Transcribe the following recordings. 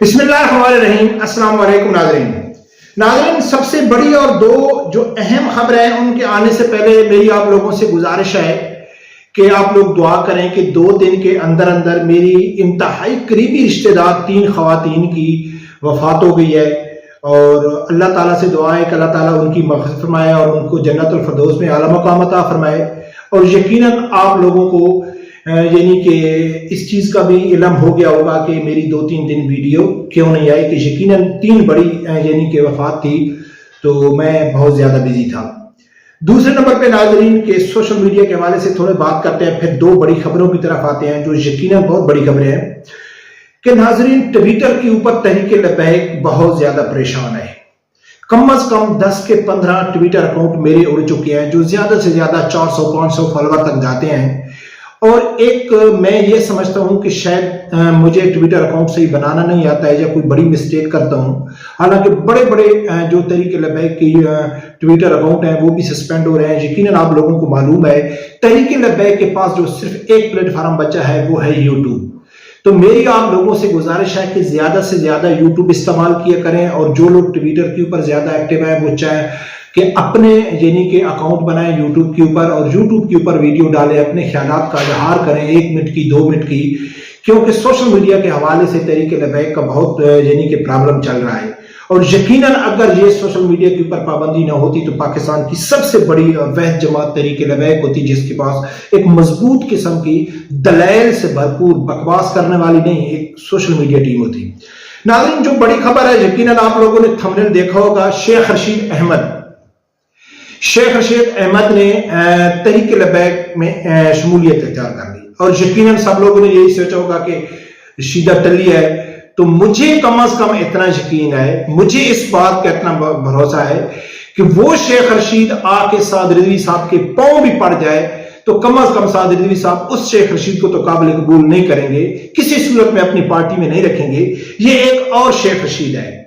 بسم اللہ الرحمن الرحیم۔ السلام علیکم ناظرین، سب سے بڑی اور دو جو اہم خبریں ہیں ان کے آنے سے پہلے میری آپ لوگوں سے گزارش ہے کہ آپ لوگ دعا کریں کہ 2 دن کے اندر میری انتہائی قریبی رشتہ دار 3 خواتین کی وفات ہو گئی ہے، اور اللہ تعالیٰ سے دعا ہے کہ اللہ تعالیٰ ان کی مغفرت فرمائے اور ان کو جنت الفردوس میں اعلیٰ مقام عطا فرمائے۔ اور یقیناً آپ لوگوں کو یعنی کہ اس چیز کا بھی علم ہو گیا ہوگا کہ میری 2-3 دن ویڈیو کیوں نہیں آئی، کہ یقیناً 3 بڑی یعنی کہ وفات تھی تو میں بہت زیادہ بزی تھا۔ دوسرے نمبر پہ ناظرین کہ سوشل میڈیا کے حوالے سے تھوڑے بات کرتے ہیں، پھر 2 بڑی خبروں کی طرف آتے ہیں جو یقیناً بہت بڑی خبریں ہیں کہ ناظرین ٹویٹر کے اوپر تحریک لبیک بہت زیادہ پریشان ہے۔ کم از کم 10 کے 15 ٹویٹر اکاؤنٹ میرے اڑ چکے ہیں جو زیادہ سے زیادہ 400-500 فالوور تک جاتے ہیں، اور ایک میں یہ سمجھتا ہوں کہ شاید مجھے ٹویٹر اکاؤنٹ صحیح بنانا نہیں آتا ہے یا کوئی بڑی مسٹیک کرتا ہوں، حالانکہ بڑے بڑے جو تحریک لبیک کی ٹویٹر اکاؤنٹ ہیں وہ بھی سسپینڈ ہو رہے ہیں۔ یقیناً آپ لوگوں کو معلوم ہے تحریک لبیک کے پاس جو صرف ایک پلیٹ فارم بچا ہے وہ ہے یوٹیوب۔ تو میری آپ لوگوں سے گزارش ہے کہ زیادہ سے زیادہ یوٹیوب استعمال کیا کریں، اور جو لوگ ٹویٹر کے اوپر زیادہ ایکٹیو ہیں وہ چاہیں کہ اپنے یعنی کہ اکاؤنٹ بنائیں یوٹیوب کے اوپر، اور یوٹیوب کے اوپر ویڈیو ڈالیں، اپنے خیالات کا اظہار کریں 1 منٹ کی 2 منٹ کی، کیونکہ سوشل میڈیا کے حوالے سے تحریک لبیک کا بہت یعنی کہ پرابلم چل رہا ہے، اور یقیناً اگر یہ سوشل میڈیا کے اوپر پابندی نہ ہوتی تو پاکستان کی سب سے بڑی وحد جماعت تحریک لبیک ہوتی، جس کے پاس ایک مضبوط قسم کی دلائل سے بھرپور، بکواس کرنے والی نہیں، ایک سوشل میڈیا ٹیم ہوتی۔ ناظرین جو بڑی خبر ہے یقیناً آپ لوگوں نے تھمبنیل دیکھا ہوگا، شیخ رشید احمد نے تحریک لبیک میں شمولیت اختیار کر لی، اور یقیناً سب لوگوں نے یہی سوچا ہوگا کہ رشیدہ ٹلی ہے، تو مجھے کم از کم اتنا یقین ہے، مجھے اس بات کا اتنا بھروسہ ہے کہ وہ شیخ رشید آ کے سعد رضوی صاحب کے پاؤں بھی پڑ جائے تو کم از کم سعد رضوی صاحب اس شیخ رشید کو تو قابل قبول نہیں کریں گے، کسی صورت میں اپنی پارٹی میں نہیں رکھیں گے، یہ ایک اور شیخ رشید ہے۔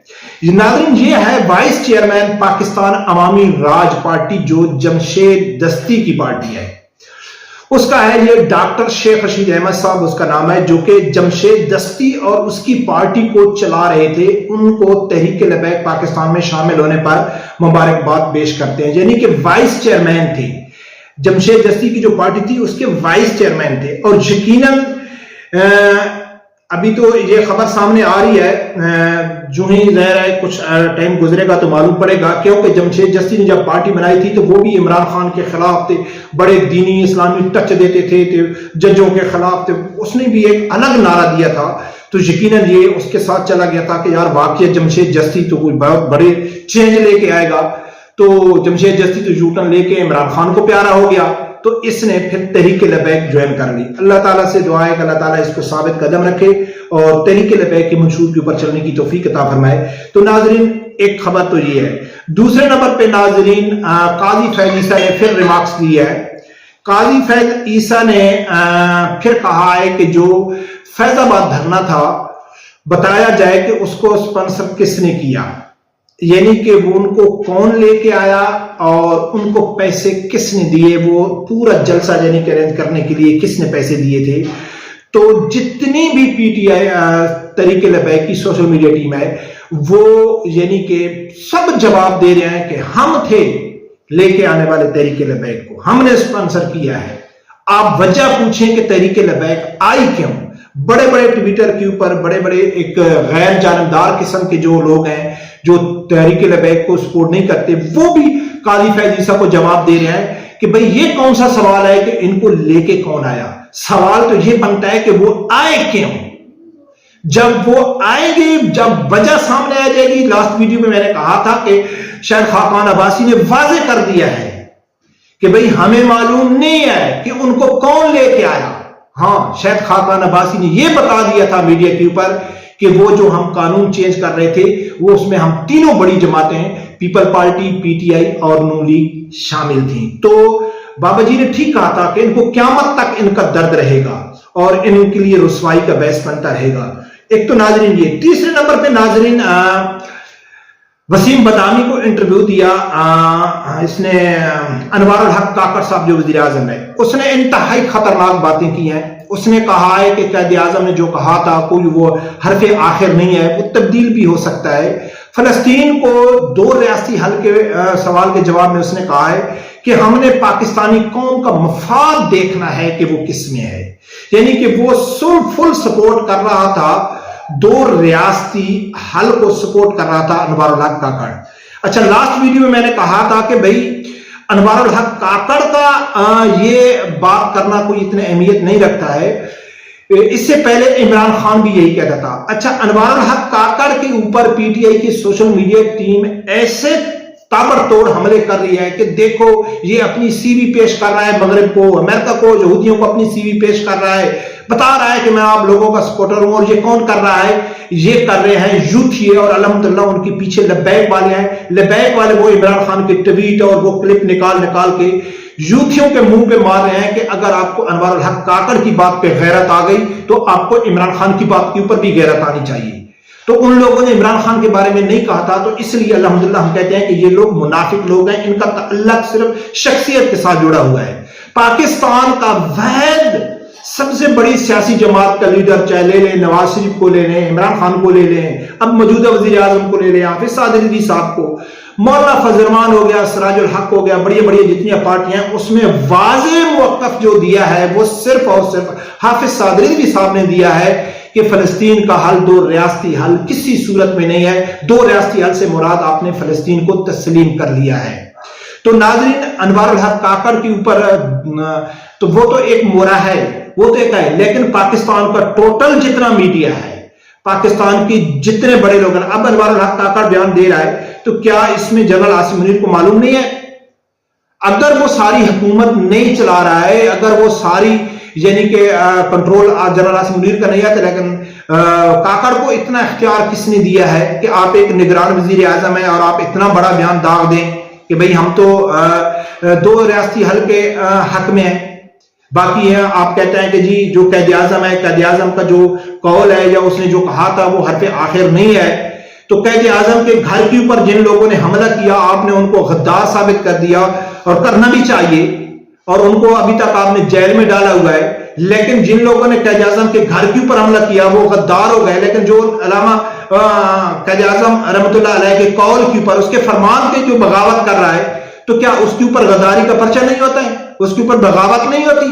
ناظرین یہ ہے وائس چیئرمین پاکستان عوامی راج پارٹی جو جمشید دستی کی پارٹی ہے، اس کا ہے یہ ڈاکٹر شیخ رشید احمد صاحب اس کا نام ہے، جو کہ جمشید دستی اور اس کی پارٹی کو چلا رہے تھے، ان کو تحریک لبیک پاکستان میں شامل ہونے پر مبارکباد پیش کرتے ہیں، یعنی کہ وائس چیئرمین تھے، جمشید دستی کی جو پارٹی تھی اس کے وائس چیئرمین تھے۔ اور یقیناً ابھی تو یہ خبر سامنے آ رہی ہے، جو ہی ظاہر ہے کچھ ٹائم گزرے گا تو معلوم پڑے گا، کیونکہ جمشید دستی نے جب پارٹی بنائی تھی تو وہ بھی عمران خان کے خلاف تھے، بڑے دینی اسلامی ٹچ دیتے تھے، ججوں کے خلاف تھے، اس نے بھی ایک الگ نعرہ دیا تھا، تو یقیناً یہ اس کے ساتھ چلا گیا تھا کہ یار واقعی جمشید دستی تو کوئی بہت بڑے چینج لے کے آئے گا، تو جمشید دستی تو یوٹن لے کے عمران خان کو پیارا ہو گیا، تو اس نے پھر تحریک لبیک جوائن کر لی۔ اللہ تعالیٰ سے دعا ہے کہ اللہ تعالیٰ اس کو ثابت قدم رکھے اور تحریک لبیک کے منشور کے اوپر چلنے کی توفیق عطا فرمائے۔ تو ناظرین ایک خبر تو یہ ہے۔ دوسرے نمبر پہ ناظرین قاضی فیض عیسیٰ نے پھر ریمارکس دیا ہے۔ قاضی فیض عیسیٰ نے پھر کہا ہے کہ جو فیض آباد دھرنا تھا بتایا جائے کہ اس کو اسپانسر کس نے کیا، یعنی کہ وہ ان کو کون لے کے آیا اور ان کو پیسے کس نے دیے، وہ پورا جلسہ یعنی کہ ارینج کرنے کے لیے کس نے پیسے دیے تھے۔ تو جتنی بھی P T I Tehreek Labbaik کی سوشل میڈیا ٹیم ہے وہ یعنی کہ سب جواب دے رہے ہیں کہ ہم تھے لے کے آنے والے تحریک لبیک کو، ہم نے اسپانسر کیا ہے۔ آپ وجہ پوچھیں کہ تحریک لبیک آئی کیوں؟ بڑے بڑے ٹویٹر کے اوپر بڑے بڑے ایک غیر جانبدار قسم کے جو لوگ ہیں جو تحریک لبیک کو سپورٹ نہیں کرتے، وہ بھی قاضی فیض عیسیٰ کو جواب دے رہے ہیں کہ بھئی یہ کون سا سوال ہے کہ ان کو لے کے کون آیا؟ سوال تو یہ بنتا ہے کہ وہ آئے کیوں؟ جب وہ آئیں گے، جب وجہ سامنے آ جائے گی، لاسٹ ویڈیو میں میں نے کہا تھا کہ شاید خاقان عباسی نے واضح کر دیا ہے کہ بھئی ہمیں معلوم نہیں ہے کہ ان کو کون لے کے آیا۔ ہاں شاید خاقان عباسی نے یہ بتا دیا تھا میڈیا کے اوپر کہ وہ جو ہم قانون چینج کر رہے تھے وہ اس میں ہم تینوں بڑی جماعتیں people party, P T I اور نون لیگ شامل تھیں۔ تو بابا جی نے ٹھیک کہا تھا کہ ان کو قیامت تک ان کا درد رہے گا اور ان کے لیے رسوائی کا باعث بنتا رہے گا۔ ایک تو ناظرین یہ۔ تیسرے نمبر پہ ناظرین وسیم بدامی کو انٹرویو دیا، اس نے انوار الحق کاکڑ صاحب جو وزیر اعظم ہے، اس نے انتہائی خطرناک باتیں کی ہیں، اس نے کہا ہے کہ قائد اعظم نے جو کہا تھا کوئی وہ حرف آخر نہیں ہے، وہ تبدیل بھی ہو سکتا ہے۔ فلسطین کو دو ریاستی حل کے سوال کے جواب میں اس نے کہا ہے کہ ہم نے پاکستانی قوم کا مفاد دیکھنا ہے کہ وہ کس میں ہے، یعنی کہ وہ فل سپورٹ کر رہا تھا، دو ریاستی حل کو سپورٹ کر رہا تھا انوار الحق کاکڑ۔ اچھا، لاسٹ ویڈیو میں میں نے کہا تھا کہ بھئی انوار الحق کاکڑ کا یہ بات کرنا کوئی اتنی اہمیت نہیں رکھتا ہے، اس سے پہلے عمران خان بھی یہی کہتا تھا۔ اچھا، انوار الحق کاکڑ کے اوپر پی ٹی آئی کی سوشل میڈیا ٹیم ایسے تابڑ توڑ حملے کر رہی ہے کہ دیکھو یہ اپنی سی وی پیش کر رہا ہے، مغرب کو، امریکہ کو، یہودیوں کو اپنی سی وی پیش کر رہا ہے، بتا رہا ہے کہ میں آپ لوگوں کا سپورٹر ہوں، اور یہ کون کر رہا ہے؟ یہ کر رہے ہیں یوتھی ہے، اور الحمدللہ ان کے پیچھے لبیک والے ہیں۔ لبیک والے وہ عمران خان کے ٹویٹ اور وہ کلپ نکال کے یوتھیوں کے منہ پہ مار رہے ہیں کہ اگر آپ کو انوار الحق کاکڑ کی بات پہ غیرت آ گئی تو آپ کو عمران خان کی بات کے اوپر بھی غیرت آنی چاہیے۔ تو ان لوگوں نے عمران خان کے بارے میں نہیں کہا تھا، تو اس لیے الحمدللہ ہم کہتے ہیں کہ یہ لوگ منافق لوگ ہیں، ان کا تعلق صرف شخصیت کے ساتھ جڑا ہوا ہے۔ پاکستان کا واحد سب سے بڑی سیاسی جماعت کا لیڈر چاہے لے لیں، نواز شریف کو لے لیں، عمران خان کو لے لیں، اب موجودہ وزیر اعظم کو لے لیں، حافظ سعد رضوی صاحب کو، مولانا فضل الرحمان ہو گیا، سراج الحق ہو گیا، بڑی بڑی جتنی پارٹیاں ہیں، اس میں واضح موقف جو دیا ہے وہ صرف اور صرف حافظ سعد رضوی صاحب نے دیا ہے کہ فلسطین کا حل دو ریاستی حل کسی صورت میں نہیں ہے، دو ریاستی حل سے مراد آپ نے فلسطین کو تسلیم کر لیا ہے۔ تو ناظرین، انوار الحق کاکڑ کے اوپر تو وہ تو ایک مورا ہے، وہ تو ایک ہے، لیکن پاکستان کا ٹوٹل جتنا میڈیا ہے، پاکستان کی جتنے بڑے لوگ ہیں، اب انوار الحق کاکڑ بیان دے رہا ہے تو کیا اس میں جنرل عاصم منیر کو معلوم نہیں ہے؟ اگر وہ ساری حکومت نہیں چلا رہا ہے، اگر وہ ساری یعنی کہ کنٹرول جنرل عاصم منیر کا نہیں آتا، لیکن کاکڑ کو اتنا اختیار کس نے دیا ہے کہ آپ ایک نگران وزیر اعظم ہیں اور آپ اتنا بڑا بیان داغ دیں کہ بھئی ہم تو دو ریاستی حل کے حق میں ہیں، باقی ہے آپ کہتے ہیں کہ جی جو قائد اعظم ہے، قائد اعظم کا جو قول ہے یا اس نے جو کہا تھا وہ حرف آخر نہیں ہے۔ تو قائد اعظم کے گھر کے اوپر جن لوگوں نے حملہ کیا، آپ نے ان کو غدار ثابت کر دیا، اور کرنا بھی چاہیے، اور ان کو ابھی تک آپ نے جیل میں ڈالا ہوا ہے۔ لیکن جن لوگوں نے قائد اعظم کے گھر کے اوپر حملہ کیا وہ غدار ہو گئے، لیکن جو علامہ قائد اعظم رحمۃ اللہ علیہ کے قول کے اوپر، اس کے فرمان کے جو بغاوت کر رہا ہے، تو کیا اس کے اوپر غداری کا پرچہ نہیں ہوتا ہے؟ اس کے اوپر بغاوت نہیں ہوتی؟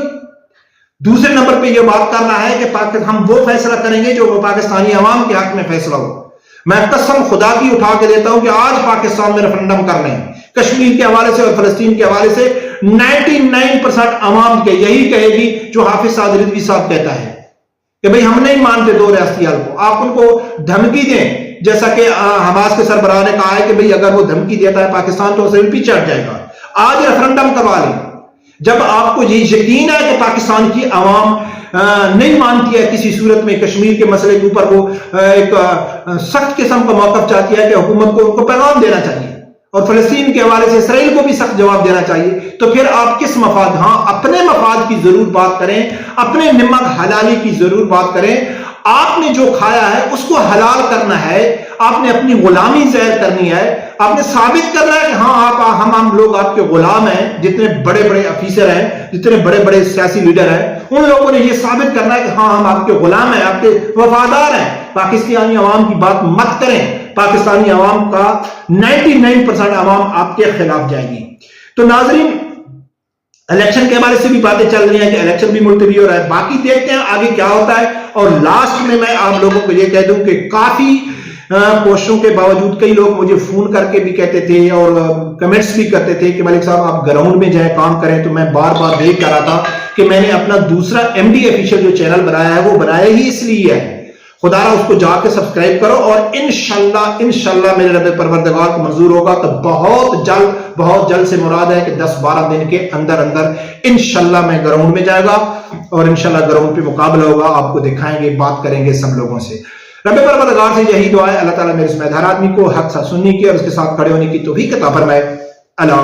دوسرے نمبر پہ یہ بات کرنا ہے کہ ہم وہ فیصلہ کریں گے جو پاکستانی عوام کے حق میں فیصلہ ہو۔ میں قسم خدا کی اٹھا کے دیتا ہوں کہ آج پاکستان میں ریفرنڈم کر لیں، کشمیر کے حوالے سے اور فلسطین کے حوالے سے 99% عوام کے یہی کہے گی جو حافظ سعد رضوی صاحب کہتا ہے کہ بھئی ہم نہیں مانتے دو ریاستی حل کو۔ آپ ان کو دھمکی دیں، جیسا کہ حماس کے سربراہ نے کہا ہے کہ بھئی اگر وہ دھمکی دیتا ہے پاکستان تو اسے پیچھے ہٹ جائے گا۔ آج ریفرنڈم کروا لیں، جب آپ کو یہ یقین ہے کہ پاکستان کی عوام نہیں مانتی ہے کسی صورت میں کشمیر کے مسئلے کے اوپر، وہ ایک سخت قسم کا موقف چاہتی ہے کہ حکومت کو ان کو پیغام دینا چاہیے، اور فلسطین کے حوالے سے اسرائیل کو بھی سخت جواب دینا چاہیے، تو پھر آپ کس مفاد؟ ہاں، اپنے مفاد کی ضرور بات کریں، اپنے نمک حلالی کی ضرور بات کریں۔ آپ نے جو کھایا ہے اس کو حلال کرنا ہے، آپ نے اپنی غلامی ظاہر کرنی ہے، آپ نے ثابت کرنا ہے کہ ہاں ہم لوگ آپ کے غلام ہیں۔ جتنے بڑے بڑے افیسر ہیں، جتنے بڑے بڑے سیاسی لیڈر ہیں، ان لوگوں نے یہ ثابت کرنا ہے کہ ہاں ہم آپ کے غلام ہیں، آپ کے وفادار ہیں۔ پاکستانی عوام کی بات مت کریں، پاکستانی عوام کا 99% عوام آپ کے خلاف جائے گی۔ تو ناظرین، الیکشن کے حوالے سے بھی باتیں چل رہی ہیں کہ الیکشن بھی ملتوی ہو رہا ہے، باقی دیکھتے ہیں آگے کیا ہوتا ہے۔ اور لاسٹ میں آپ لوگوں کو یہ کہہ دوں کہ کافی کوششوں کے باوجود کئی لوگ مجھے فون کر کے بھی کہتے تھے اور کمنٹس بھی کرتے تھے کہ ملک صاحب آپ گراؤنڈ میں جائیں، کام کریں، تو میں بار بار دیکھ کر رہا تھا کہ میں نے اپنا دوسرا ایم ڈی آفیشیل جو چینل بنایا ہے وہ بنایا ہی اس لیے ہے۔ خدا را اس کو جا کے سبسکرائب کرو، اور انشاءاللہ میرے رب پروردگار کو منظور ہوگا تو بہت جلد سے مراد ہے کہ 10-12 دن کے اندر انشاءاللہ میں گراؤنڈ میں جائے گا، اور انشاءاللہ گراؤنڈ پہ مقابلہ ہوگا، آپ کو دکھائیں گے، بات کریں گے سب لوگوں سے۔ رب پروردگار سے یہی دعا ہے، اللہ تعالیٰ میرے اس ہر آدمی کو حق ساتھ سننے کی اور اس کے ساتھ کھڑے ہونے کی توفیق عطا فرمائے۔ اللہ